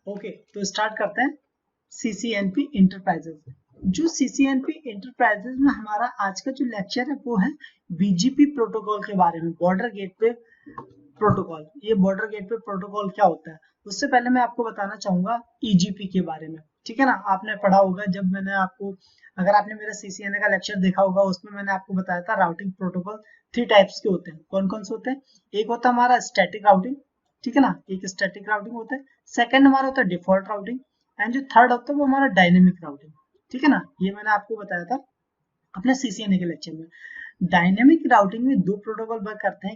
Okay, तो start करते हैं। CCNP enterprises. जो सीसीएनपी इंटरप्राइजेज में हमारा आज का जो लेक्चर है वो है बीजीपी प्रोटोकॉल के बारे में, बॉर्डर गेटवे प्रोटोकॉल। ये बॉर्डर गेटवे प्रोटोकॉल क्या होता है, उससे पहले मैं आपको बताना चाहूंगा ईजीपी के बारे में। ठीक है ना, आपने पढ़ा होगा जब मैंने आपको, अगर आपने मेरा सीसीएनए का लेक्चर देखा होगा उसमें मैंने आपको बताया था राउटिंग प्रोटोकॉल 3 टाइप्स के होते हैं। कौन कौन से होते हैं? एक होता है हमारा स्टैटिक राउटिंग, ठीक है ना, एक स्टैटिक राउटिंग होता है। सेकंड हमारा होता है डिफॉल्ट राउटिंग, एंड जो थर्ड होता है वो हमारा डायनेमिक राउटिंग। ठीक है ना, ये मैंने आपको बताया था अपने सीसीएनए के लेक्चर में। डायनेमिक राउटिंग में दो प्रोटोकॉल वर्क करते हैं,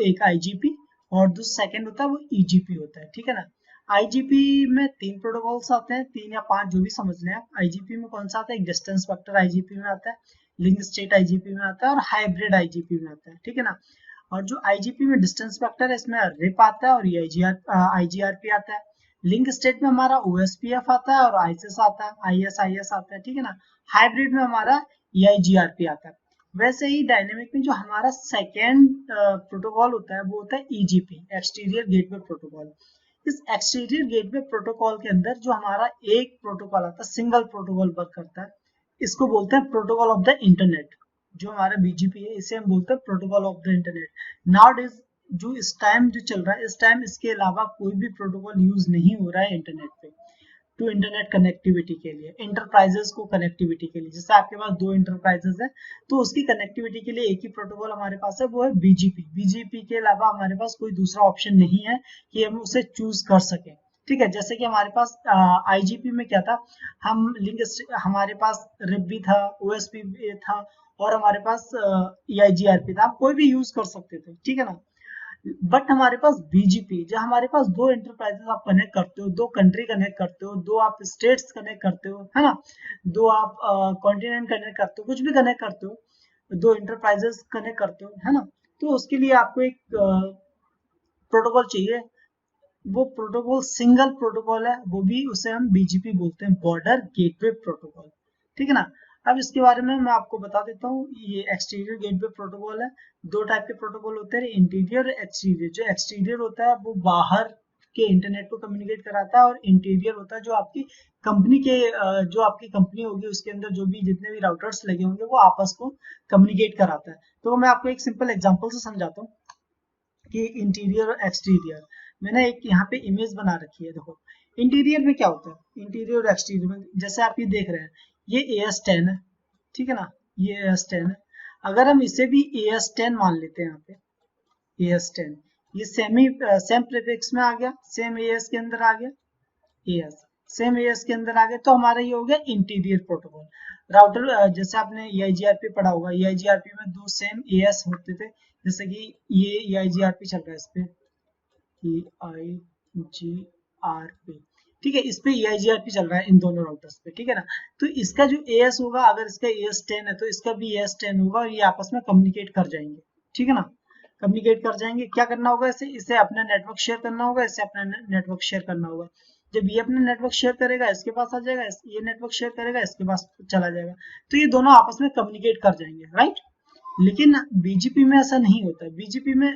एक आईजीपी और जो सेकंड होता है वो ईजीपी होता है। ठीक है ना, आईजीपी में 3 प्रोटोकॉल्स आते हैं, 3 या 5 जो भी समझ लें आप। आईजीपी में कौन सा आता है? एक डिस्टेंस वेक्टर आईजीपी में आता है, लिंक स्टेट आईजीपी में आता है और हाइब्रिड आईजीपी में आता है। ठीक है ना, और जो आईजीपी में डिस्टेंस वेक्टर है इसमें रिप आता है और ये आईजीआरपी आता है। लिंक स्टेट में हमारा ओएसपीएफ आता है और आईएसएस आता है, आईएसआईएस आता है। ठीक है ना, हाइब्रिड में हमारा ईआईजीआरपी आता है। वैसे ही डायनेमिक में जो हमारा सेकेंड प्रोटोकॉल होता है वो होता है ईजीपी, एक्सटीरियर गेटवे प्रोटोकॉल। इस एक्सटीरियर गेटवे प्रोटोकॉल के अंदर जो हमारा एक प्रोटोकॉल आता है, सिंगल प्रोटोकॉल वर्क करता है, इसको बोलते हैं प्रोटोकॉल ऑफ द इंटरनेट। जो हमारा बीजीपी है इसे हम बोलते हैं protocol of the internet. Now is जो इस टाइम जो चल रहा है, इस टाइम इसके अलावा कोई भी प्रोटोकॉल यूज नहीं हो रहा है इंटरनेट पे, टू इंटरनेट कनेक्टिविटी के लिए, इंटरप्राइजेस को कनेक्टिविटी के लिए। जैसे आपके पास 2 इंटरप्राइजेस है तो उसकी कनेक्टिविटी के लिए एक ही प्रोटोकॉल हमारे पास है, वो है बीजीपी। बीजीपी के अलावा हमारे पास कोई दूसरा ऑप्शन नहीं है कि हम उसे चूज कर सकें। ठीक है, जैसे कि हमारे पास आईजीपी में क्या था, हम लिंक, हमारे पास रिप भी था, ओएसपी भी था और हमारे पास ईआईजीआरपी था, हम कोई भी यूज कर सकते थे। ठीक है ना, बट हमारे पास बीजीपी, जब हमारे पास 2 इंटरप्राइजेस आप कनेक्ट करते हो, 2 कंट्री कनेक्ट करते हो, 2 आप स्टेट्स कनेक्ट करते हो, है ना, 2 आप कॉन्टिनेंट कनेक्ट करते हो, कुछ भी कनेक्ट करते हो, 2 इंटरप्राइजेस कनेक्ट करते हो, है ना, तो उसके लिए आपको एक प्रोटोकॉल चाहिए। वो प्रोटोकॉल सिंगल प्रोटोकॉल है, वो भी उसे हम बीजीपी बोलते हैं, बॉर्डर गेटवे प्रोटोकॉल। ठीक है ना, अब इसके बारे में मैं आपको बता देता हूँ। ये एक्सटीरियर गेटवे प्रोटोकॉल है। 2 टाइप के प्रोटोकॉल होते हैं, इंटीरियर और एक्सटीरियर। जो एक्सटीरियर होता है वो बाहर के इंटरनेट को कम्युनिकेट कराता है और इंटीरियर होता है जो आपकी कंपनी के, जो आपकी कंपनी होगी उसके अंदर जो भी जितने भी राउटर्स लगे होंगे वो आपस को कम्युनिकेट कराता है। तो मैं आपको एक सिंपल एग्जांपल से समझाता हूँ कि इंटीरियर और एक्सटीरियर। मैंने एक यहाँ पे इमेज बना रखी है, देखो इंटीरियर में क्या होता है, इंटीरियर और एक्सटीरियर में जैसे आप ये देख रहे हैं, ये AS10 है। ठीक है ना, ये AS10 है। अगर हम इसे भी AS10 मान लेते हैं, यहाँ पे AS10, ये सेम प्रीफिक्स में आ गया, सेम AS के अंदर आ गया, AS सेम AS के अंदर आ गया, तो हमारा ये हो गया इंटीरियर प्रोटोकॉल। राउटर, जैसे आपने EIGRP पढ़ा होगा, EIGRP में 2 सेम AS होते थे, जैसे कि ये EIGRP चल रहा है, इस पे EIGRP, ठीक है, इस पे EIGRP चल रहा है इन दोनों राउटर्स पे। ठीक है ना, तो इसका जो AS होगा, अगर इसका AS10 है तो इसका भी AS10 होगा और ये आपस में कम्युनिकेट कर जाएंगे। ठीक है ना, कम्युनिकेट कर जाएंगे। क्या करना होगा, इसे अपना नेटवर्क शेयर करना होगा, इसे अपना नेटवर्क शेयर करना होगा। जब ये अपना नेटवर्क शेयर करेगा इसके पास आ जाएगा, ये नेटवर्क शेयर करेगा इसके पास चला जाएगा, तो ये दोनों आपस में कम्युनिकेट कर जाएंगे, राइट। लेकिन बीजीपी में ऐसा नहीं होता। बीजीपी में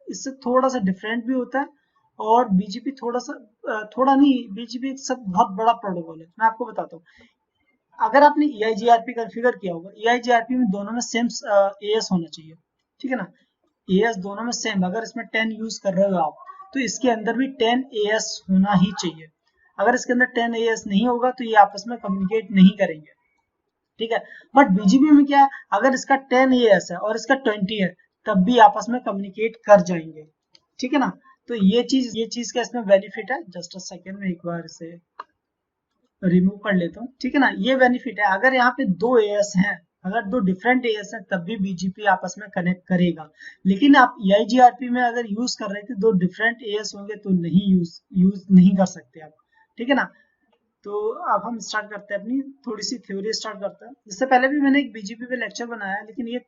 इससे थोड़ा सा डिफरेंट भी होता है, और बीजीपी थोड़ा सा, थोड़ा नहीं, बीजीपी एक सब बहुत बड़ा प्रोटोकॉल है। मैं आपको बताता हूँ, अगर आपने EIGRP कॉन्फ़िगर किया होगा, EIGRP में दोनों में सेम AS होना चाहिए। ठीक है ना, AS दोनों में सेम, अगर इसमें 10 यूज कर रहे हो आप तो इसके अंदर भी 10 AS होना ही चाहिए। अगर इसके अंदर 10 AS नहीं होगा तो ये आपस में कम्युनिकेट नहीं करेंगे। ठीक है, बट बीजीपी में क्या है, अगर इसका 10 AS है और इसका 20 है तब भी आपस में कम्युनिकेट कर जाएंगे। ठीक है ना, तो ये चीज का इसमें बेनिफिट है। जस्ट अ सेकेंड में एक बार इसे रिमूव कर लेता हूँ। ठीक है ना, ये बेनिफिट है। अगर यहाँ पे 2 AS हैं, अगर 2 डिफरेंट AS हैं तब भी बीजीपी आपस में कनेक्ट करेगा। लेकिन आप EIGRP में अगर यूज कर रहे थे 2 डिफरेंट AS होंगे तो नहीं यूज नहीं कर सकते आप। ठीक है ना, तो अब हम स्टार्ट करते हैं, अपनी थोड़ी सी थ्योरी स्टार्ट करते हैं। इससे पहले भी मैंने एक बीजीपी पे लेक्चर बनाया है, लेकिन ये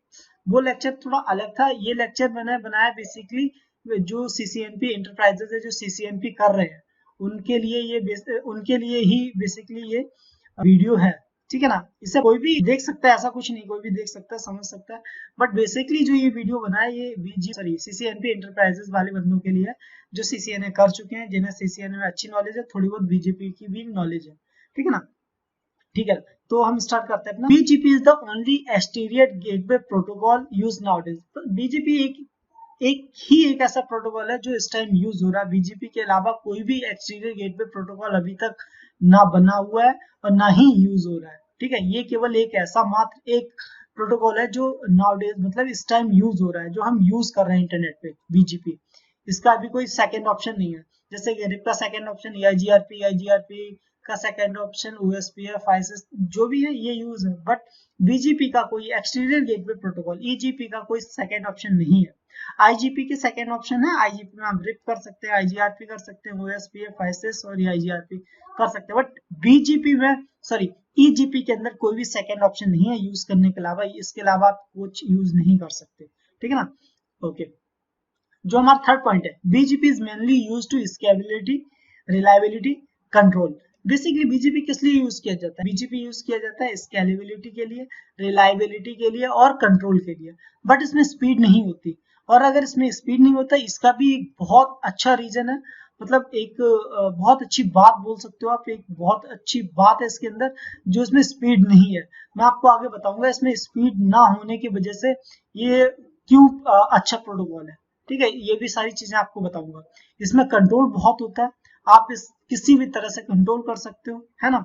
वो लेक्चर थोड़ा अलग था। ये लेक्चर मैंने बनाया बेसिकली जो सीसीएनपी इंटरप्राइजेज है, जो सीसीएनपी कर रहे हैं उनके लिए, ये उनके लिए ही बेसिकली ये वीडियो है। ठीक है ना। इसे कोई भी देख सकता है, ऐसा कुछ नहीं, कोई भी देख सकता है, समझ सकता है। बट बेसिकली जो ये वीडियो बना है ये सीसीएनपी एंटरप्राइजेस वाले बंदों के लिए जो सीसीएनए कर चुके हैं, जिन्हें सीसीएनए में अच्छी नॉलेज है, थोड़ी बहुत बीजेपी की भी नॉलेज है, ठीक है ना। ठीक है, तो हम स्टार्ट करते हैं अपना। BGP is the only exterior gateway protocol use nowadays. BGP एक ऐसा प्रोटोकॉल है जो इस टाइम यूज हो रहा है। बीजीपी के अलावा कोई भी एक्सटीरियर गेटवे प्रोटोकॉल अभी तक ना बना हुआ है और ना ही यूज हो रहा है, ठीक है। ये केवल एक ऐसा मात्र एक प्रोटोकॉल है जो नाउडेज मतलब इस टाइम यूज हो रहा है, जो हम यूज कर रहे हैं इंटरनेट पे, बीजीपी। इसका अभी कोई सेकंड ऑप्शन नहीं है, जैसे कि रिप का सेकंड ऑप्शन आईजीआरपी का सेकंड ऑप्शन ओएसपीएफ, फाइसिस, जो भी है ये यूज है। बट बीजीपी का कोई एक्सटीरियर गेटवे प्रोटोकॉल, ईजीपी का कोई सेकंड ऑप्शन नहीं है। आईजीपी के सेकंड ऑप्शन है, आईजीपी में आप रिप कर सकते हैं, आईजीआरपी कर सकते हैं, ओएसपीएफ, फाइसिस और आईजीआरपी कर सकते हैं। बट बीजीपी में ईजीपी के अंदर कोई भी सेकंड ऑप्शन नहीं है यूज करने के अलावा, इसके अलावा आप कुछ यूज नहीं कर सकते, ठीक है ना। ओके, जो हमारा थर्ड पॉइंट है, BGP is mainly use to scalability, reliability, control. Basically BGP किस लिए यूज किया जाता है? बीजीपी यूज किया जाता है स्केलेबिलिटी के लिए, रिलायबिलिटी के लिए और कंट्रोल के लिए। बट इसमें स्पीड नहीं होती, और अगर इसमें स्पीड नहीं होता, इसका भी एक बहुत अच्छा रीजन है, मतलब एक बहुत अच्छी बात बोल सकते हो आप, एक बहुत अच्छी बात है इसके अंदर, जो इसमें स्पीड नहीं है। मैं आपको आगे बताऊंगा इसमें स्पीड ना होने की वजह से ये क्यों अच्छा प्रोटोकॉल है, ठीक है। ये भी सारी चीजें आपको बताऊंगा। इसमें कंट्रोल बहुत होता है, आप इस किसी भी तरह से कंट्रोल कर सकते हो, है ना।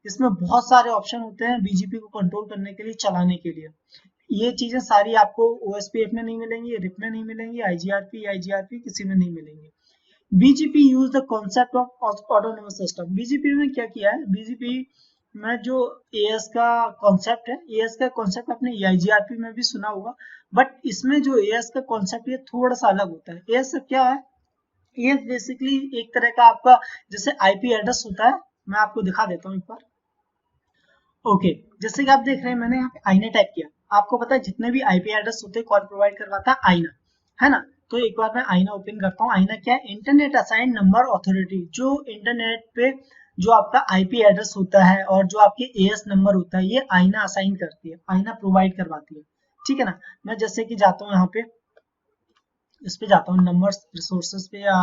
इसमें बहुत सारे ऑप्शन होते हैं बीजीपी को कंट्रोल करने के लिए, चलाने के लिए। ये चीजें सारी आपको ओएसपीएफ में नहीं मिलेंगी, रिप में नहीं मिलेंगी, आईजीआरपी किसी में नहीं मिलेंगी। BGP use the concept of autonomous system. BGP में क्या किया है, बीजीपी में जो एएस का कॉन्सेप्ट है, एएस का कॉन्सेप्ट आपने आईजीआरपी में भी सुना होगा, बट इसमें जो एएस का कॉन्सेप्ट ये थोड़ा सा अलग होता है। एएस क्या है? ये बेसिकली एक तरह का आपका जैसे आईपी एड्रेस होता है, मैं आपको दिखा देता हूँ एक बार। ओके, जैसे कि आप देख रहे हैं मैंने यहाँ पे आईना टाइप किया। आपको पता है जितने भी आईपी एड्रेस होते हैं कौन प्रोवाइड करवाता है? आईना, है ना। तो एक बार मैं आईना ओपन करता हूँ। आईना क्या है? Internet assign number authority. जो इंटरनेट पे जो आपका आईपी एड्रेस होता है और जो आपके एएस नंबर होता है, ये आईना असाइन करती है, आईना प्रोवाइड करवाती है, ठीक है ना। मैं जैसे कि जाता हूँ यहाँ पे, इस पे जाता हूँ नंबर्स रिसोर्सेज पे या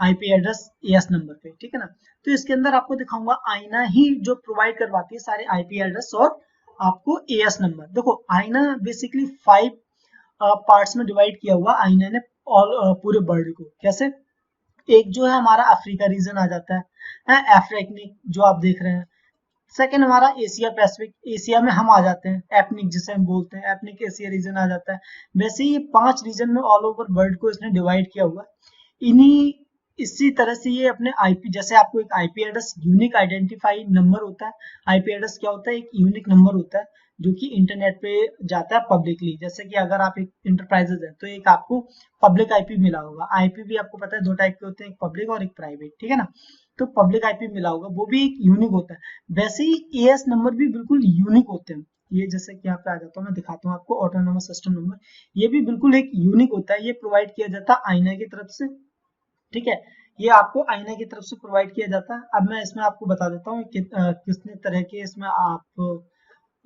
आईपी एड्रेस एएस नंबर पे, ठीक है ना। तो इसके अंदर आपको दिखाऊंगा आईना ही जो प्रोवाइड करवाती है सारे आईपी एड्रेस और आपको एएस नंबर। देखो आईना बेसिकली 5 पार्ट्स में डिवाइड किया हुआ आईना ने ऑल पूरे वर्ल्ड को। कैसे? एक जो है हमारा अफ्रीका रीजन आ जाता है, अफ्रीकनिक जो आप देख रहे हैं। सेकंड हमारा एशिया पैसिफिक, एशिया में हम आ जाते हैं, एपनिक जिसे हम बोलते हैं, एपनिक एशिया रीजन आ जाता है। वैसे ही 5 रीजन में ऑल ओवर वर्ल्ड को इसने डिवाइड किया हुआ। इन्हीं इसी तरह से ये अपने आईपी, जैसे आपको एक IP address unique identify number होता है। आईपी एड्रेस क्या होता है? एक यूनिक नंबर होता है जो कि इंटरनेट पे जाता है पब्लिकली। जैसे कि अगर आप एक इंटरप्राइजेज है तो एक आपको पब्लिक आईपी मिला होगा। आईपी भी आपको पता है 2 टाइप के होते हैं, एक पब्लिक और एक प्राइवेट, ठीक है ना। तो पब्लिक आईपी मिला होगा, वो भी एक यूनिक होता है। वैसे ही एएस नंबर भी बिल्कुल यूनिक होते हैं। ये जैसे कि यहाँ पे आ जाता हूँ, मैं दिखाता हूँ आपको ऑटोनोमस सिस्टम नंबर। ये भी बिल्कुल एक यूनिक होता है, ये प्रोवाइड किया जाता है आईना की तरफ से, ठीक है। ये आपको आईना की तरफ से प्रोवाइड किया जाता है। अब मैं इसमें आपको बता देता हूँ कि कितने तरह के इसमें आप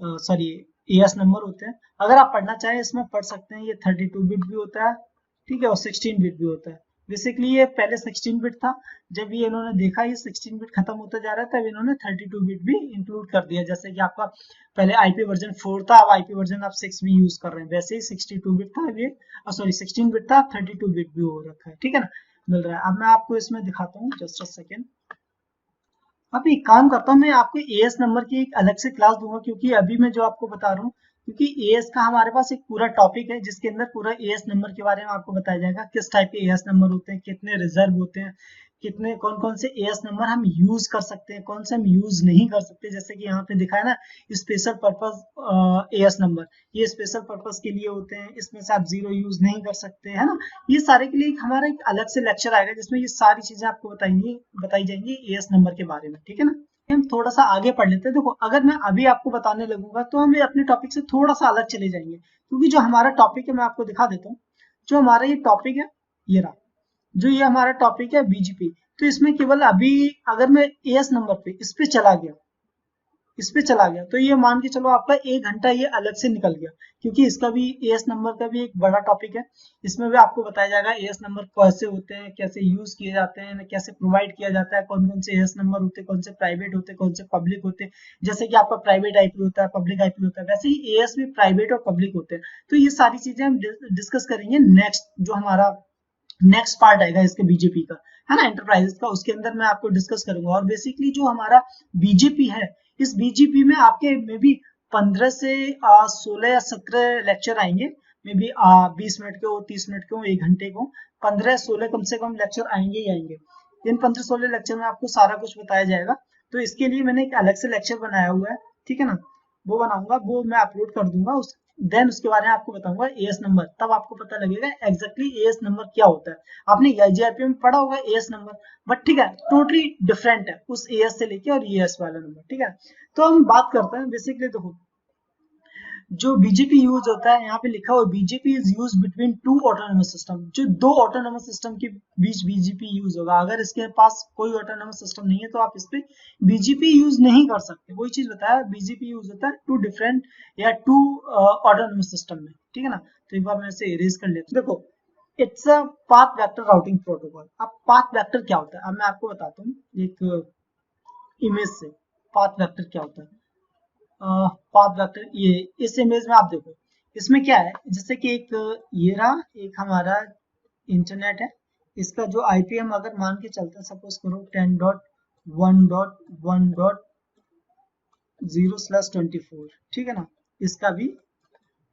एएस नंबर होते हैं। अगर आप पढ़ना चाहें इसमें पढ़ सकते हैं। ये 32 बिट भी होता है, ठीक है, और 16 बिट भी होता है। बेसिकली ये पहले 16 बिट था, जब ये इन्होंने देखा ये 16 बिट खत्म होता जा रहा है, तब इन्होंने 32 बिट भी इंक्लूड कर दिया। जैसे कि आपका पहले आईपी वर्जन 4 था, अब आईपी वर्जन आप 6 भी यूज कर रहे हैं। वैसे ही 62 बिट था, अब ये 16 बिट था, 32 बिट भी हो रखा है, ठीक है ना, मिल रहा है। अब मैं आपको इसमें दिखाता हूँ, जस्ट अ सेकेंड। अब एक काम करता हूँ, मैं आपको एएस नंबर की एक अलग से क्लास दूंगा, क्योंकि अभी मैं जो आपको बता रहा हूँ, क्योंकि एएस का हमारे पास एक पूरा टॉपिक है जिसके अंदर पूरा एएस नंबर के बारे में आपको बताया जाएगा। किस टाइप के एएस नंबर होते हैं, कितने रिजर्व होते हैं, कितने कौन कौन से एएस नंबर हम यूज कर सकते हैं, कौन से हम यूज नहीं कर सकते। जैसे कि यहाँ पे दिखा है ना, स्पेशल पर्पज एएस नंबर, ये स्पेशल पर्पज के लिए होते हैं, इसमें से आप 0 यूज नहीं कर सकते, है ना। ये सारे के लिए हमारा एक अलग से लेक्चर आएगा जिसमें ये सारी चीजें आपको बताई जाएंगी एएस नंबर के बारे में, ठीक है ना। हम थोड़ा सा आगे पढ़ लेते हैं। देखो अगर मैं अभी आपको बताने लगूंगा तो हम अपने टॉपिक से थोड़ा सा अलग चले जाएंगे, क्योंकि जो हमारा टॉपिक है मैं आपको दिखा देता हूँ। जो हमारा ये टॉपिक है, ये रहा, जो ये हमारा टॉपिक है बीजीपी। तो इसमें केवल अभी अगर मैं एएस नंबर पे इस पे चला गया, इस पे चला गया, तो ये मान के चलो आपका 1 घंटा ये अलग से निकल गया, क्योंकि इसका भी एएस नंबर का भी एक बड़ा टॉपिक है। इसमें भी आपको बताया जाएगा एएस नंबर कैसे होते हैं, कैसे यूज किए जाते हैं, कैसे प्रोवाइड किया जाता है, कौन कौन से एएस नंबर होते हैं, कौन से प्राइवेट होते हैं, कौन से पब्लिक होते हैं। जैसे कि आपका प्राइवेट आईपी होता है, पब्लिक आईपी होता है, वैसे ही एएस भी प्राइवेट और पब्लिक होते हैं। तो ये सारी चीजें हम डिस्कस करेंगे नेक्स्ट, जो हमारा नेक्स्ट पार्ट आएगा इसके बीजेपी का, है ना, एंटरप्राइजेस का, उसके अंदर मैं आपको डिस्कस करूंगा। और बेसिकली जो हमारा बीजेपी है, इस बीजेपी में आपके मे बी 15 से 16 या 17 लेक्चर आएंगे, मे बी 20 मिनट के हो, 30 मिनट के हो, 1 घंटे को 15-16 कम से कम लेक्चर आएंगे ही आएंगे। इन 15-16 लेक्चर में आपको सारा कुछ बताया जाएगा। तो इसके लिए मैंने एक अलग से लेक्चर बनाया हुआ है, ठीक है ना, वो बनाऊंगा, वो मैं अपलोड कर दूंगा। देन उसके बारे में आपको बताऊंगा एएस नंबर, तब आपको पता लगेगा एग्जैक्टली एएस नंबर क्या होता है। आपने आईजीआरपी में पढ़ा होगा एएस नंबर, बट ठीक है, टोटली डिफरेंट है उस एएस से लेके और एएस वाला नंबर, ठीक है। तो हम बात करते हैं बेसिकली, देखो जो बीजेपी यूज होता है, यहाँ पे लिखा हुआ BJP is use between two autonomous system, जो दो ऑटोनोमस सिस्टम के बीच बीजेपी यूज होगा। अगर इसके पास कोई ऑटोनोमस सिस्टम नहीं है तो आप इस पे बीजेपी यूज नहीं कर सकते। वही चीज बताया, बीजेपी यूज होता है टू डिफरेंट या टू ऑटोनोमस सिस्टम में, ठीक है ना। तो एक बार मैं इसे इरेज कर लेता हूँ। देखो, it's a path vector routing protocol. अब पाथ वेक्टर क्या होता है, अब मैं आपको बताता हूँ एक इमेज से पाथ वेक्टर क्या होता है। पाथ वेक्टर, ये इस इमेज में आप देखो, इसमें क्या है, जैसे कि एक ये रहा, एक हमारा इंटरनेट है, इसका जो आईपी हम अगर मान के चलते हैं, सपोज करो 10.1.1.0/24, ठीक है ना। इसका भी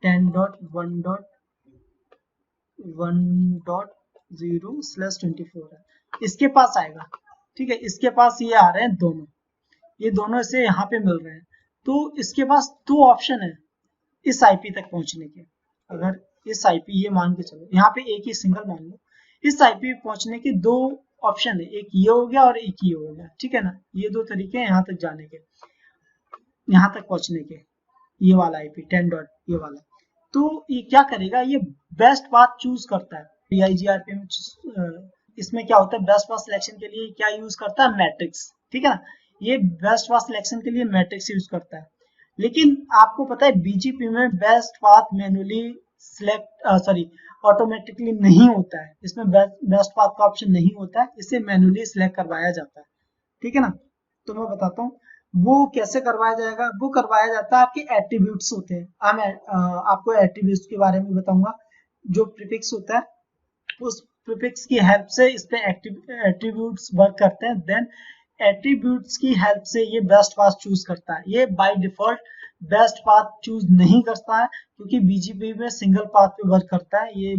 10.1.1.0/24 है, इसके पास आएगा, ठीक है। इसके पास ये आ रहे हैं दोनों, ये दोनों से यहाँ पे मिल रहे हैं, तो इसके पास दो ऑप्शन है इस आईपी तक पहुंचने के। अगर इस आईपी, ये मान के चलो यहाँ पे एक ही सिंगल मान लो, इस आईपी पे पहुंचने के दो ऑप्शन है, एक ये हो गया और एक ये हो गया, ठीक है ना। ये दो तरीके हैं यहाँ तक जाने के, यहाँ तक पहुंचने के, ये वाला आईपी 10 डॉट ये वाला। तो ये क्या करेगा, ये बेस्ट पाथ चूज करता है पीआईजीआरपी में। इसमें क्या होता है, बेस्ट पाथ सिलेक्शन के लिए क्या यूज करता है, मैट्रिक्स, ठीक है ना। ये बेस्ट पाथ सिलेक्शन के लिए मैट्रिक्स यूज करता है। लेकिन आपको पता है बीजीपी में best path manually select automatically नहीं होता है, इसमें बेस्ट पाथ का ऑप्शन नहीं होता है, इसे मैन्युअली सिलेक्ट करवाया जाता है, ठीक है ना। तो मैं बताता हूँ वो कैसे करवाया जाएगा। वो करवाया जाता है, आपके एट्रीब्यूट्स होते हैं, मैं आपको एट्रीब्यूट्स के बारे में बताऊंगा। जो प्रीफिक्स होता है, उस प्रीफिक्स की हेल्प से इस पे एट्रीब्यूट्स वर्क करते हैं। देन एट्रीब्यूट्स की हेल्प से ये बेस्ट पाथ चूज करता है। ये by default best path choose नहीं करता है, क्योंकि बीजीपी में सिंगल पाथ पे वर्क करता है। ये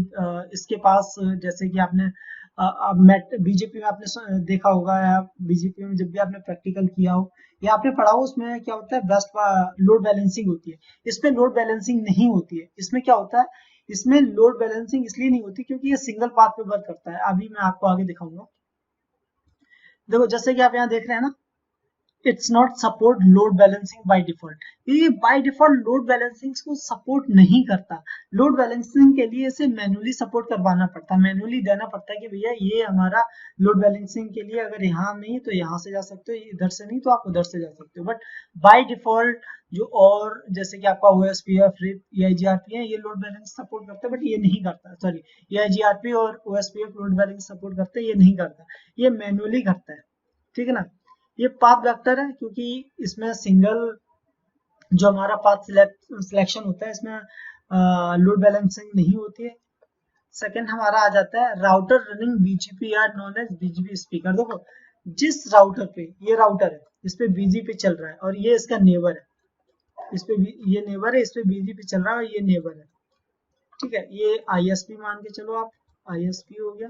इसके पास, जैसे कि आपने बीजेपी में आपने देखा होगा, या बीजेपी में जब भी आपने प्रैक्टिकल किया हो या आपने पढ़ा हो, उसमें क्या होता है, बेस्ट लोड बैलेंसिंग होती है। इसमें लोड बैलेंसिंग नहीं होती है। इसमें क्या होता है, इसमें लोड बैलेंसिंग इसलिए नहीं होती क्योंकि ये सिंगल पाथ पे वर्क करता है। अभी मैं आपको आगे दिखाऊंगा। देखो, जैसे कि आप यहाँ देख रहे हैं ना, it's not support load balancing by default. ये बाय डिफॉल्ट लोड बैलेंसिंग को सपोर्ट नहीं करता। लोड बैलेंसिंग के लिए इसे मैन्युअली सपोर्ट करवाना पड़ता है, मैन्युअली देना पड़ता है कि भैया ये हमारा लोड बैलेंसिंग के लिए अगर यहाँ नहीं तो यहाँ से जा सकते हो, इधर से नहीं तो आप उधर से जा सकते हो। बट बाय डिफॉल्ट जो, और जैसे कि आपका ओएसपीएफ, रिप, ईआईजीआरपी है, ये लोड बैलेंस सपोर्ट करता है, बट ये नहीं करता। सॉरी, ईआईजीआरपी और ओएसपीएफ लोड बैलेंस सपोर्ट करते हैं, ये नहीं करता, ये मैन्युअली करता है, ठीक है ना। ये पाथ वेक्टर है, क्योंकि इसमें सिंगल जो हमारा पाथ सिलेक्शन होता है, इसमें लोड बैलेंसिंग नहीं होती है। सेकंड हमारा आ जाता है router running BGP are known as BGP speaker. देखो, जिस राउटर पे, ये राउटर है, इस पे बीजीपी चल रहा है और ये इसका नेबर है, इस पे ये नेबर है, इस पे बीजीपी चल रहा है और ये नेबर है, ठीक है। ये आईएसपी मान के चलो आप, आईएसपी हो गया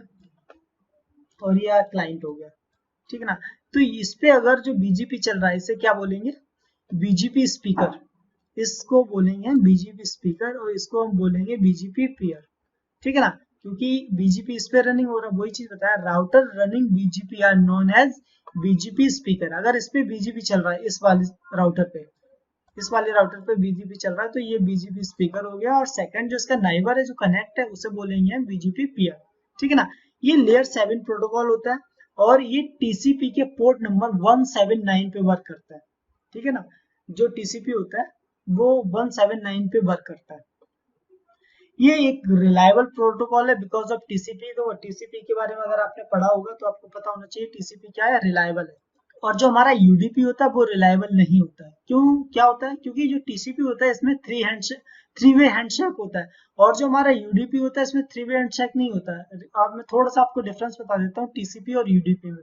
और ये क्लाइंट हो गया, ठीक है ना। तो इस पे अगर जो बीजीपी चल रहा है, इसे क्या बोलेंगे, बीजीपी स्पीकर, इसको बोलेंगे बीजीपी स्पीकर, और इसको हम बोलेंगे बीजीपी पेयर, ठीक है ना। क्योंकि बीजीपी इस पे रनिंग हो रहा है, वही चीज बताया, router running BGP are known as BGP speaker. अगर इस पे बीजीपी चल रहा है, इस वाले राउटर पे, इस वाले राउटर पे बीजीपी चल रहा है, तो ये बीजीपी स्पीकर हो गया। और सेकंड जो इसका नाइबर है, जो कनेक्ट है, उसे बोलेंगे बीजीपी पेयर, ठीक है ना। ये लेयर 7 प्रोटोकॉल होता है और ये टीसीपी के पोर्ट नंबर 179 पे वर्क करता है, ठीक है ना। जो टीसीपी होता है वो 179 पे वर्क करता है। ये एक रिलायबल प्रोटोकॉल है बिकॉज ऑफ टीसीपी। तो टीसीपी के बारे में अगर आपने पढ़ा होगा तो आपको पता होना चाहिए टीसीपी क्या है, रिलायबल है। और जो हमारा यूडीपी होता है वो रिलायबल नहीं होता है। क्यों, क्या होता है? क्योंकि जो टीसीपी होता है इसमें थ्री वे हैंडशेक होता है, और जो हमारा यूडीपी होता है इसमें थ्री वे हैंडशेक नहीं होता है। अब मैं थोड़ा सा आपको डिफरेंस बता देता हूँ टीसीपी और यूडीपी में।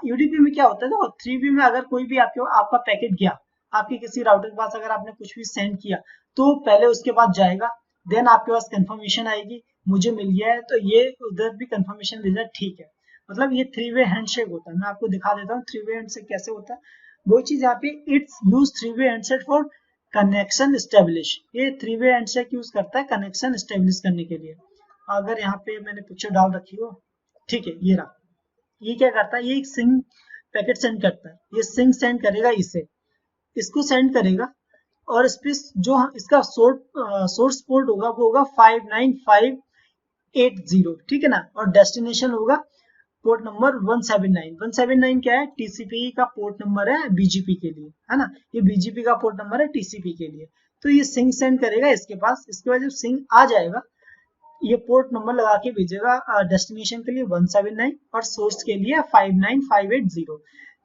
यूडीपी में क्या होता है, देखो थ्री वे में अगर कोई भी आपका पैकेट गया आपके किसी राउटर के पास, अगर आपने कुछ भी सेंड किया तो पहले उसके बाद जाएगा, देन आपके पास कंफर्मेशन आएगी मुझे मिल गया है, तो ये उधर भी कंफर्मेशन भेजा, ठीक है। मतलब ये थ्री वे हैंडशेक होता है। मैं आपको दिखा देता हूँ थ्री वे हैंडशेक कैसे होता है। वो चीज यहाँ पे it's use three way handshake for connection establish. ये थ्री वे हैंडशेक यूज करता है कनेक्शन स्टेब्लिश करने के लिए। अगर यहाँ पे मैंने पिक्चर डाल रखी हो, ठीक है, ये रहा। ये क्या करता है, ये एक सिंग पैकेट सेंड करता है। ये सिंग सेंड करेगा, इसे इसको सेंड करेगा, और इस पे जो इसका सोर्स पोर्ट होगा वो होगा 59580, ठीक है ना। और डेस्टिनेशन होगा पोर्ट नंबर 179। 179 क्या है, टीसीपी का पोर्ट नंबर है बीजीपी के लिए, है ना। ये बीजीपी का पोर्ट नंबर है टीसीपी के लिए। तो ये सिंग सेंड करेगा इसके पास, इसके बाद जब सिंग आ जाएगा ये पोर्ट नंबर लगा के भेजेगा डेस्टिनेशन के लिए 179 और सोर्स के लिए 59580।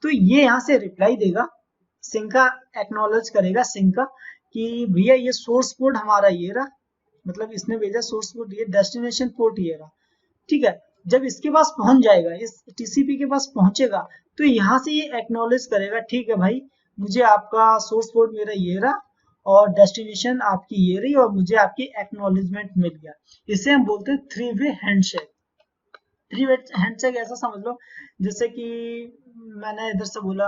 तो ये यहाँ से रिप्लाई देगा, सिंक का एक्नॉलेज करेगा सिंक का कि भैया ये सोर्स पोर्ट हमारा ये रहा, मतलब इसने भेजा सोर्स पोर्ट, ये डेस्टिनेशन पोर्ट ये रहा, ठीक है। जब इसके पास पहुंच जाएगा, इस टीसीपी के पास पहुंचेगा, तो यहाँ से ये एक्नॉलेज करेगा, ठीक है भाई मुझे आपका सोर्स पोर्ट मेरा ये रहा और डेस्टिनेशन आपकी ये रही और मुझे आपकी एक्नॉलेजमेंट मिल गया। इसे हम बोलते हैं three way handshake. Three way handshake ऐसा समझ लो जैसे कि मैंने इधर से बोला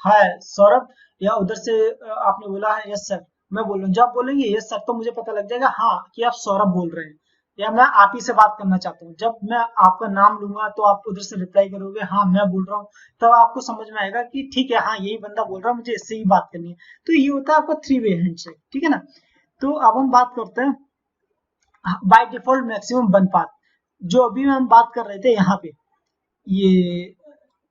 हाय सौरभ, या उधर से आपने बोला है यस सर, मैं बोल रहा हूँ। जब आप बोलेंगे यस सर तो मुझे पता लग जाएगा हाँ कि आप सौरभ बोल रहे हैं, या मैं आप ही से बात करना चाहता हूँ। जब मैं आपका नाम लूंगा तो आप उधर से रिप्लाई करोगे हाँ मैं बोल रहा हूँ, तब आपको समझ में आएगा कि ठीक है हाँ यही बंदा बोल रहा है, मुझे इससे ही बात करनी है। तो ये होता है आपका थ्री वे हैंडशेक, ठीक है ना। तो अब हम बात करते हैं by default maximum one path. जो अभी हम बात कर रहे थे यहाँ पे, ये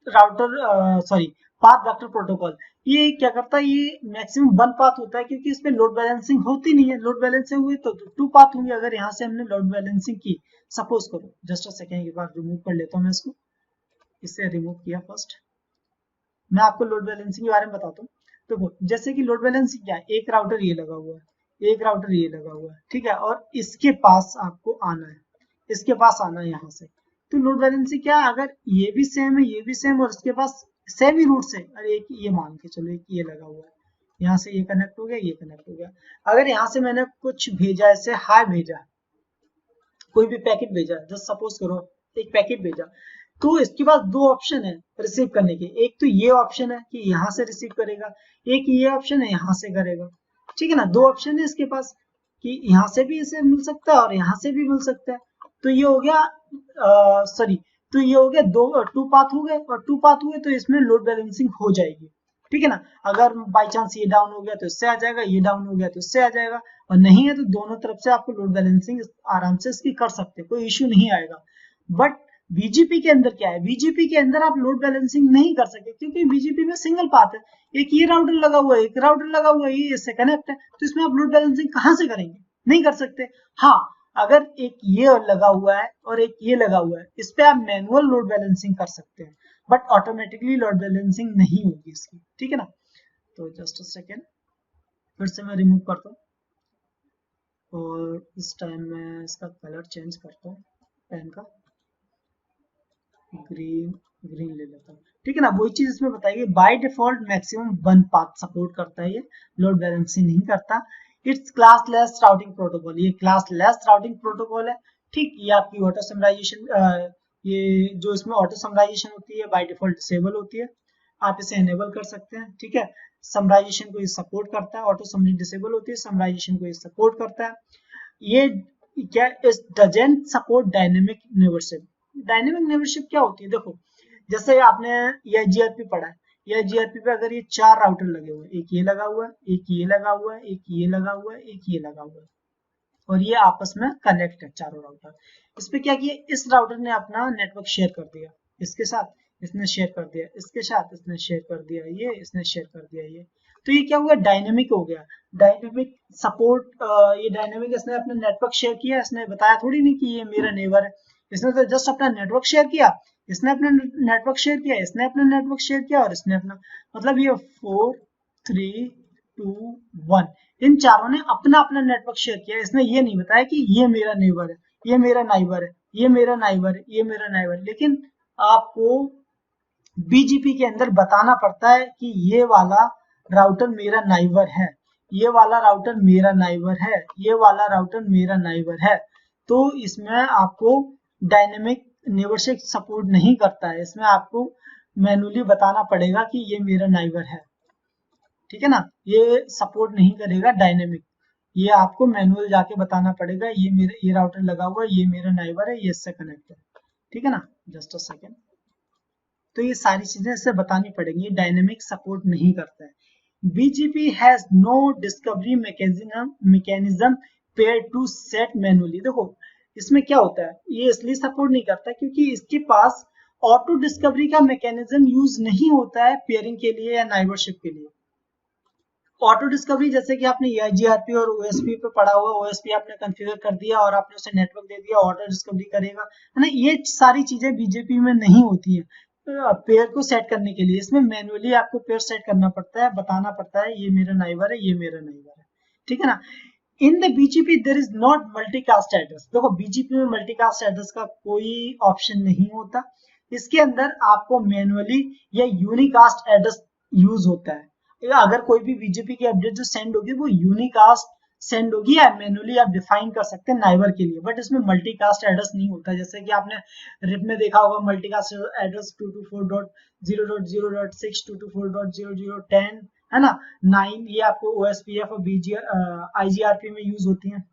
router sorry path vector protocol, ये क्या करता है, ये मैक्सिमम वन पाथ होता है क्योंकि इसमें लोड बैलेंसिंग होती नहीं है। लोड बैलेंसिंग हुई तो टू पाथ होंगे। अगर यहाँ से हमने लोड बैलेंसिंग की, सपोज करो, जस्ट अ सेकेंड के बाद रिमूव कर लेता हूँ मैं इसको, इससे रिमूव किया फर्स्ट। मैं आपको लोड बैलेंसिंग के बारे में बताता हूँ। तो जैसे कि लोड बैलेंसिंग क्या है, एक राउटर ये लगा हुआ है, एक राउटर ये लगा हुआ है, ठीक है, और इसके पास आपको आना है, इसके पास आना है यहाँ से। तो लोड बैलेंसिंग क्या है, अगर ये भी सेम है ये भी सेम और इसके पास सेम ही रूट से, अरे एक ये मान के चलो एक ये लगा हुआ है, यहाँ से ये कनेक्ट हो गया ये कनेक्ट हो गया। अगर यहाँ से मैंने कुछ भेजा, ऐसे हाय भेजा, कोई भी पैकेट भेजा, जस्ट सपोज करो एक पैकेट भेजा, तो इसके पास दो ऑप्शन है रिसीव करने के। एक तो ये ऑप्शन है कि यहाँ से रिसीव करेगा, एक ये ऑप्शन है यहाँ से करेगा, ठीक है ना। दो ऑप्शन है इसके पास कि यहाँ से भी इसे मिल सकता है और यहाँ से भी मिल सकता है। तो ये हो गया सॉरी, तो ये हो गया दो टू पाथ हो गए, और टू पाथ हुए तो इसमें लोड बैलेंसिंग हो जाएगी, ठीक है ना। अगर बाई चांस ये डाउन हो गया तो इससे आ जाएगा, ये डाउन हो गया तो इससे आ जाएगा, और नहीं है तो दोनों तरफ से आपको लोड बैलेंसिंग आराम से इसकी कर सकते हैं, कोई इश्यू नहीं आएगा। बट बीजीपी के अंदर क्या है, बीजीपी के अंदर आप लोड बैलेंसिंग नहीं कर सकते क्योंकि बीजीपी में सिंगल पाथ है, एक ये राउटर लगा हुआ है, एक राउटर लगा हुआ है, ये इससे कनेक्ट है, तो इसमें आप लोड बैलेंसिंग कहां से करेंगे, नहीं कर सकते। हाँ, अगर एक ये लगा हुआ है और एक ये लगा हुआ है, इस पे आप मैनुअल लोड बैलेंसिंग कर सकते हैं, बट ऑटोमेटिकली लोड बैलेंसिंग नहीं होगी इसकी, ठीक है ना। तो जस्ट अ सेकेंड, फिर से मैं रिमूव करता हूँ और इस टाइम मैं इसका कलर चेंज करता हूँ, पेन का ग्रीन ग्रीन ले लेता हूँ, ठीक है ना। वही चीज इसमें बताइए, by default maximum one path support करता है, ये लोड बैलेंसिंग नहीं करता। इट्स क्लासलेस राउटिंग प्रोटोकॉल, ये क्लासलेस राउटिंग प्रोटोकॉल है, ठीक। ये आपकी ऑटो समराइजेशन, ये जो इसमें ऑटो समराइजेशन होती है बाय डिफॉल्ट डिसेबल होती है, आप इसे एनेबल कर सकते हैं, ठीक है। समराइजेशन को ये सपोर्ट करता है, ऑटो समरी डिसेबल होती है, समराइजेशन को ये सपोर्ट करता है। ये क्या, इस doesn't support dynamic neighbourship. Dynamic neighbourship क्या होती है, देखो जैसे आपने ये जीआरपी पढ़ा है, ये जीआरपी पे अगर ये चार राउटर लगे हुए हैं, एक ये लगा हुआ है, एक ये लगा हुआ है, एक ये लगा हुआ है, एक ये लगा हुआ है, और ये आपस में कनेक्ट है चारों राउटर। इस पे क्या किया, इस राउटर ने अपना नेटवर्क शेयर कर दिया इसके साथ, इसने शेयर कर दिया इसके साथ, इसने शेयर कर दिया ये, इसने शेयर कर दिया ये, तो ये क्या हुआ, डायनेमिक हो गया, डायनेमिक सपोर्ट। ये डायनेमिक इसने अपना नेटवर्क शेयर किया, इसने बताया थोड़ी नहीं कि ये मेरा नेबर है, इसने तो जस्ट अपना नेटवर्क शेयर किया, इसने अपना नेटवर्क शेयर किया, इसने अपना नेटवर्क शेयर किया और इसने अपना, मतलब ये 4 3 2 1, इन चारों ने अपना अपना नेटवर्क शेयर किया। इसने ये नहीं बताया कि ये मेरा नेबर है, ये मेरा नाइबर है, ये मेरा नाइबर है, ये मेरा नाइबर है। लेकिन आपको बीजीपी के अंदर बताना पड़ता है कि ये वाला राउटर मेरा नाइबर है, ये वाला राउटर मेरा नाइबर है, ये वाला राउटर मेरा नाइबर है। तो इसमें आपको डायनेमिक नेबरशिप सपोर्ट नहीं करता है, इसमें आपको मैनुअली बताना पड़ेगा कि ये मेरा नाइबर है, ठीक है ना, ये सपोर्ट नहीं करेगा डायनेमिक, ये आपको मैनुअल जाके बताना पड़ेगा, ये मेरा ये राउटर लगा हुआ है, ये मेरा नाइबर है, ये इससे कनेक्ट है, ठीक है ना। जस्ट अ सेकेंड, तो ये सारी चीजें इससे बतानी पड़ेंगी, डायनेमिक सपोर्ट नहीं करता है। BGP has no discovery mechanism pair to set manually. देखो इसमें क्या होता है, ये इसलिए सपोर्ट नहीं करता क्योंकि इसके पास ऑटो डिस्कवरी का मैकेनिज्म यूज नहीं होता है पेयरिंग के लिए या नाइबरशिप के लिए। ऑटो डिस्कवरी जैसे कि आपने EIGRP और OSP पे पढ़ा हुआ, OSP आपने कॉन्फ़िगर कर दिया और आपने उसे नेटवर्क दे दिया, ऑटो डिस्कवरी करेगा, है ना। ये सारी चीजें बीजेपी में नहीं होती है पेयर को सेट करने के लिए, इसमें मैनुअली आपको पेयर सेट करना पड़ता है, बताना पड़ता है ये मेरा नाइबर है, ये मेरा नाइबर है, ठीक है ना। In the BGP there is not multicast address. देखो बीजीपी में मल्टीकास्ट एड्रेस का कोई ऑप्शन नहीं होता, इसके अंदर आपको मैनुअली या यूनिकास्ट एड्रेस यूज होता है। अगर कोई भी बीजीपी की अपडेट जो सेंड होगी वो यूनिकास्ट सेंड होगी या मैनुअली आप डिफाइन कर सकते हैं नाइबर के लिए, बट इसमें मल्टीकास्ट एड्रेस नहीं होता। जैसे कि आपने रिप में देखा होगा मल्टीकास्ट एड्रेस 224.0.0.6 224.0010 है ना, 9 ये आपको OSPF और IGRP में यूज होती हैं,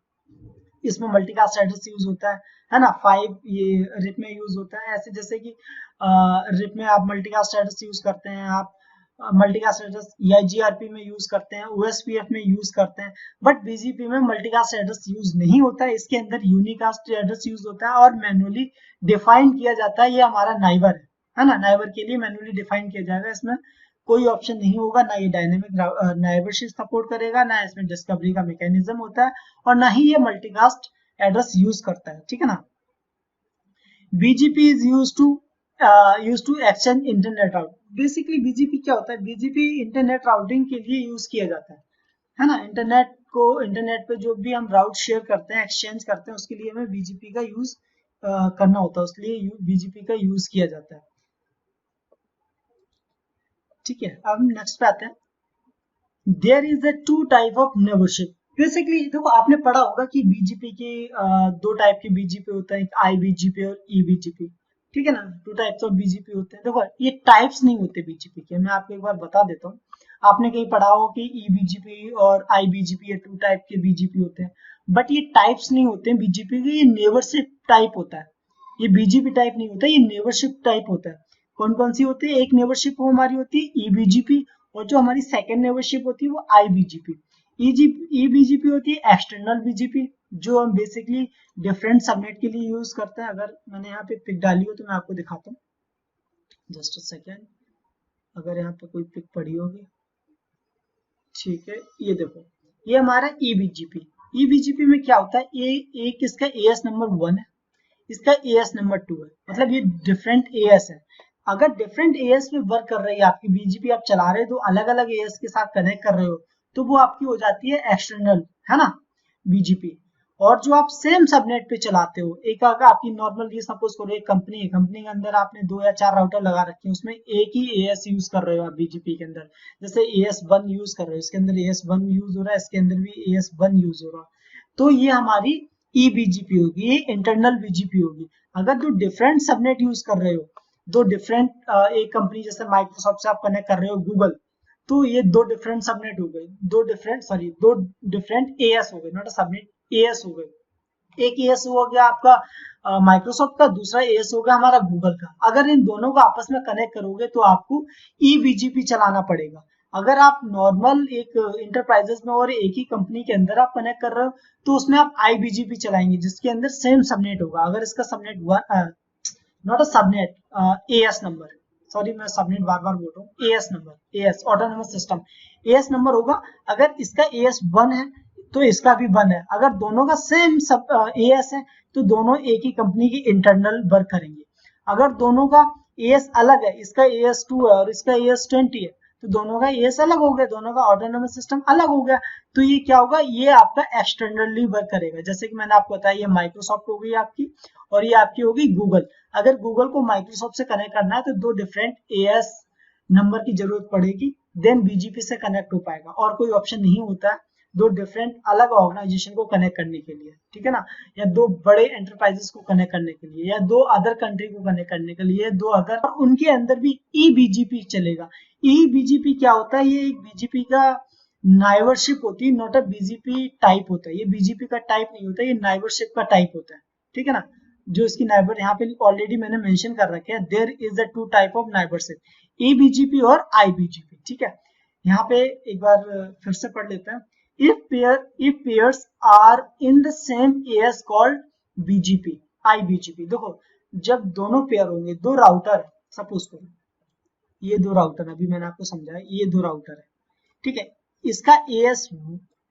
इसमें मल्टीकास्ट एड्रेस यूज होता है ना। 5 ये रिप में यूज होता है, ऐसे जैसे कि रिप में आप मल्टीकास्ट एड्रेस यूज करते हैं, आप मल्टीकास्ट एड्रेस EIGRP में यूज करते हैं, OSPF में यूज करते हैं, बट बीजीपी में मल्टीकास्ट एड्रेस यूज नहीं होता है, इसके अंदर यूनिकास्ट एड्रेस यूज होता है और मैनुअली डिफाइन किया जाता है, ये हमारा नाइबर है ना, नाइबर के लिए मैनुअली डिफाइन किया जाएगा, इसमें कोई ऑप्शन नहीं होगा, ना ये डायनेमिक नाइबरशिप सपोर्ट करेगा, ना इसमें डिस्कवरी का मैकेनिज्म होता है और ना ही ये मल्टीकास्ट एड्रेस यूज करता है, ठीक है ना। BGP is use to exchange internet route. Basically BGP क्या होता है, बीजीपी इंटरनेट राउटिंग के लिए यूज किया जाता है ना। इंटरनेट पे जो भी हम राउट शेयर करते हैं, एक्सचेंज करते हैं, उसके लिए हमें बीजीपी का यूज करना होता है, उसके बीजीपी का यूज किया जाता है, ठीक है। अब नेक्स्ट पे आते हैं, there is a 2 type of neighbourship. Basically देखो आपने पढ़ा होगा कि बीजीपी के 2 टाइप के बीजीपी होते हैं, एक IBGP और EBGP, ठीक है ना, 2 टाइप्स ऑफ बीजीपी होते हैं। देखो ये टाइप्स नहीं होते बीजीपी के, मैं आपको एक बार बता देता हूँ, आपने कहीं पढ़ा हो कि EBGP और IBGP ये 2 टाइप के बीजीपी होते हैं, बट ये टाइप्स नहीं होते हैं बीजीपी के, ये नेबरशिप टाइप होता है, ये बीजीपी टाइप नहीं होता, ये नेबरशिप टाइप होता है। कौन कौन सी होती है, एक नेबरशिप हमारी होती है EBGP और जो हमारी सेकेंड नेबरशिप होती है वो IBGP। EBGP होती है एक्सटर्नल बीजीपी, जो हम बेसिकली डिफरेंट सबनेट के लिए यूज करते हैं। अगर मैंने यहाँ पे पिक डाली हो तो मैं आपको दिखाता हूँ, जस्ट अ सेकेंड, अगर यहाँ पे कोई पिक पड़ी होगी, ठीक है, ये देखो ये हमारा EBGP। EBGP में क्या होता है, एक इसका AS नंबर 1 है, इसका AS नंबर 2 है, मतलब ये डिफरेंट AS है। अगर डिफरेंट AS पे वर्क कर रही है आपकी बीजीपी, आप चला रहे हो तो अलग अलग AS के साथ कनेक्ट कर रहे हो, तो वो आपकी हो जाती है एक्सटर्नल, है ना, बीजीपी। और जो आप सेम सबनेट पे चलाते हो, एक अगर आपकी नॉर्मल, ये सपोज करो एक कंपनी है, कंपनी के अंदर आपने 2 या 4 राउटर लगा रखे हैं, उसमें एक ही AS यूज कर रहे हो आप बीजीपी के अंदर, जैसे AS1 यूज कर रहे हो, इसके अंदर AS1 यूज हो रहा है, इसके अंदर भी AS1 यूज हो रहा है, तो ये हमारी EBGP होगी, ये इंटरनल बीजीपी होगी। अगर दो डिफरेंट सबनेट यूज कर रहे हो, दो डिफरेंट एक कंपनी जैसे माइक्रोसॉफ्ट से आप कनेक्ट कर रहे हो गूगल, तो ये दो डिफरेंट सबनेट हो गए, दो डिफरेंट AS हो गए, नॉट अ सबनेट, AS हो गए। एक AS हो गया आपका माइक्रोसॉफ्ट का, दूसरा AS हो गया हमारा गूगल का। अगर इन दोनों को आपस में कनेक्ट करोगे तो आपको EBGP चलाना पड़ेगा। अगर आप नॉर्मल एक इंटरप्राइजेस में और एक ही कंपनी के अंदर आप कनेक्ट कर रहे हो तो उसमें आप IBGP चलाएंगे, जिसके अंदर सेम सबनेट होगा। अगर इसका subnet not a subnet AS number, sorry मैं सबनेट बार बार बोल रहा हूँ, as number, as autonomous system, as number होगा। अगर इसका एएस 1 है तो इसका भी 1 है। अगर दोनों का सेम सब एएस है तो दोनों एक ही कंपनी की इंटरनल वर्क करेंगे। अगर दोनों का एएस अलग है, इसका एएस 2 है और इसका एएस 20 है, तो दोनों का एएस अलग हो गया, दोनों का ऑटोनोमस सिस्टम अलग हो गया। तो ये क्या होगा, ये आपका एक्सटर्नली वर्क करेगा। जैसे कि मैंने आपको बताया, ये माइक्रोसॉफ्ट हो गई आपकी और ये आपकी होगी गूगल। अगर गूगल को माइक्रोसॉफ्ट से कनेक्ट करना है तो दो डिफरेंट एएस नंबर की जरूरत पड़ेगी, देन बीजीपी से कनेक्ट हो पाएगा। और कोई ऑप्शन नहीं होता है दो डिफरेंट अलग ऑर्गेनाइजेशन को कनेक्ट करने के लिए, ठीक है ना, या दो बड़े एंटरप्राइजेस को कनेक्ट करने के लिए, या दो अदर कंट्री को कनेक्ट करने के लिए, दो अदर, और उनके अंदर भी ईबीजीपी चलेगा। ईबीजीपी क्या होता है, ये एक बीजीपी का नाइबरशिप होती है, नॉट अ बीजीपी टाइप होता है। ये बीजीपी का टाइप नहीं होता, ये नाइबरशिप का टाइप होता है, ठीक है ना। जो इसकी नाइबर यहाँ पे ऑलरेडी मैंने मेंशन कर रखे हैं, there is a two type of neighbourship, EBGP और आईबीजीपी, ठीक है। यहाँ पे एक बार फिर से पढ़ लेते हैं। if pairs are in the same AS called BGP, IBGP। देखो जब दोनों पेयर होंगे, दो राउटर, सपोज करो ये दो राउटर, अभी मैंने आपको समझाया, ये दो राउटर है, ठीक है। इसका AS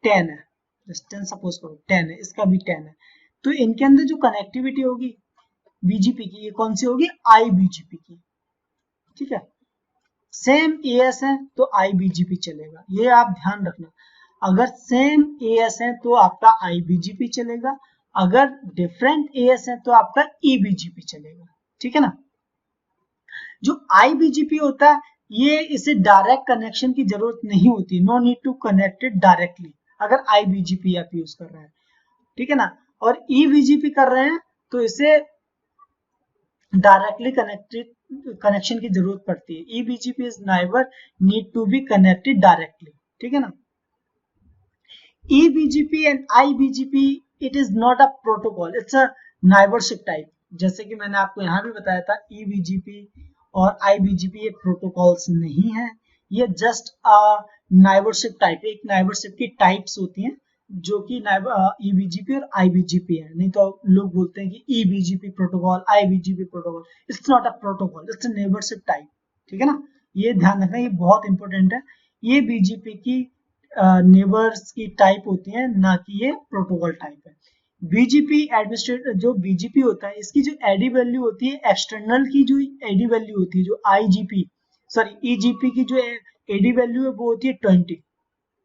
10 है, 10 सपोज करो 10 है, इसका भी 10 है, तो इनके अंदर जो कनेक्टिविटी होगी बीजीपी की, ये कौन सी होगी, आईबीजीपी की, ठीक है। सेम एएस है तो आईबीजीपी चलेगा, ये आप ध्यान रखना। अगर सेम एएस है तो आपका आईबीजीपी चलेगा, अगर डिफरेंट एएस है तो आपका ईबीजीपी चलेगा, ठीक है ना। जो आईबीजीपी होता है, ये इसे डायरेक्ट कनेक्शन की जरूरत नहीं होती, no need to connect it directly, अगर आईबीजीपी आप यूज कर रहे हैं, ठीक है ना। और ईबीजीपी कर रहे हैं तो इसे डायरेक्टली कनेक्शन की जरूरत पड़ती है। EBGP is never need to be connected directly, ठीक है ना। eBGP and IBGP, it is not a protocol, it's a neighborship type। जैसे कि मैंने आपको यहाँ भी बताया था, eBGP और IBGP ये प्रोटोकॉल्स नहीं है, ये जस्ट नाइबरशिप टाइप, एक नाइबरशिप की टाइप्स होती हैं जो कि eBGP और IBGP है। नहीं तो लोग बोलते हैं कि eBGP protocol, IBGP protocol, it's not a protocol, it's a neighbourship type, ठीक है ना। ये ध्यान रखना, ये बहुत इंपॉर्टेंट है। ये बीजीपी की नेबर्स की टाइप होती है, ना कि ये प्रोटोकॉल टाइप है। बीजीपी एडमिनिस्ट्रेटर, जो बीजीपी होता है, इसकी जो एडी वैल्यू होती है, एक्सटर्नल की जो एडी वैल्यू होती है, जो आईजीपी सॉरी ईजीपी की जो एडी वैल्यू है वो होती है 20,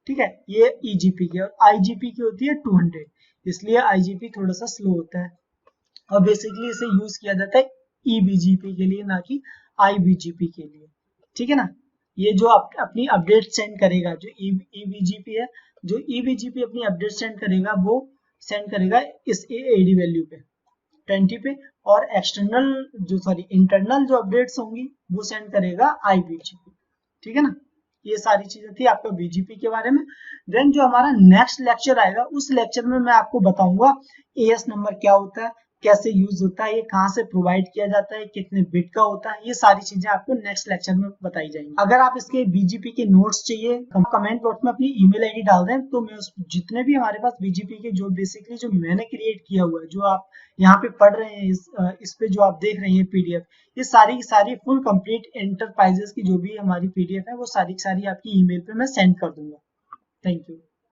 ठीक है, ये ईजीपी की, और आईजीपी की होती है 200, इसलिए आईजीपी थोड़ा सा स्लो होता है और बेसिकली इसे यूज किया जाता है ईबीजीपी के लिए, ना कि आईबीजीपी के लिए, ठीक है ना। ये जो अपनी अपडेट सेंड करेगा, जो ईबीजीपी है, जो ईबीजीपी अपनी अपडेट सेंड करेगा वो सेंड करेगा इस एडी वैल्यू पे 20 पे, और एक्सटर्नल जो सॉरी इंटरनल जो अपडेट्स होंगी वो सेंड करेगा आईबीजीपी, ठीक है ना। ये सारी चीजें थी आपका बीजीपी के बारे में। देन जो हमारा नेक्स्ट लेक्चर आएगा, उस लेक्चर में मैं आपको बताऊंगा एएस नंबर क्या होता है, कैसे यूज होता है, ये कहाँ से प्रोवाइड किया जाता है, कितने बिट का होता है, ये सारी चीजें आपको नेक्स्ट लेक्चर में बताई जाएंगी। अगर आप इसके बीजीपी के नोट्स चाहिए, कमेंट बॉक्स में अपनी ईमेल आईडी डाल दें, तो मैं जितने भी हमारे पास बीजीपी के जो बेसिकली जो मैंने क्रिएट किया हुआ है, जो आप यहाँ पे पढ़ रहे हैं, इस पे जो आप देख रहे हैं पीडीएफ, ये सारी फुल कंप्लीट एंटरप्राइजेस की जो भी हमारी पीडीएफ है, वो सारी आपकी ईमेल पे मैं सेंड कर दूंगा। Thank you.